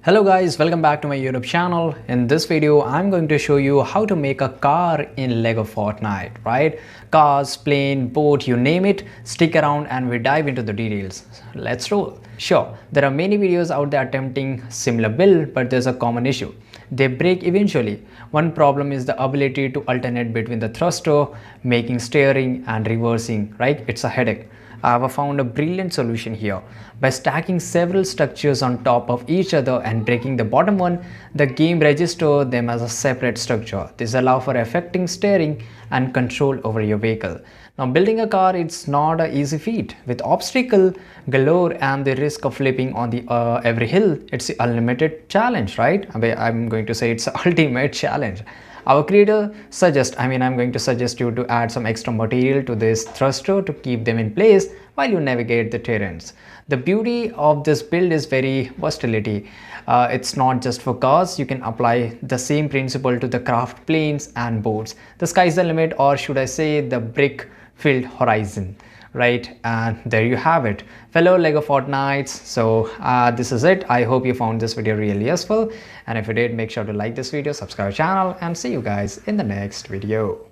Hello guys, welcome back to my YouTube channel. In this video, I'm going to show you how to make a car in LEGO Fortnite, right? Cars, plane, boat, you name it. Stick around and we dive into the details. Let's roll. Sure, there are many videos out there attempting similar build, but there's a common issue. They break eventually. One problem is the ability to alternate between the thruster, making steering and reversing, right? It's a headache. I have found a brilliant solution here. By stacking several structures on top of each other and breaking the bottom one, the game registers them as a separate structure. This allows for effective steering and control over your vehicle. Now building a car, it's not an easy feat. With obstacle galore and the risk of flipping on the every hill, it's the unlimited challenge, right? I'm going to say it's the ultimate challenge. Our creator I'm going to suggest you to add some extra material to this thruster to keep them in place while you navigate the terrains. The beauty of this build is very versatility. It's not just for cars. You can apply the same principle to the craft planes and boats. The sky's the limit, or should I say the brick filled horizon, right? And there you have it, fellow LEGO Fortnites. So this is it. I hope you found this video really useful, and if you did, make sure to like this video, subscribe channel, and see you guys in the next video.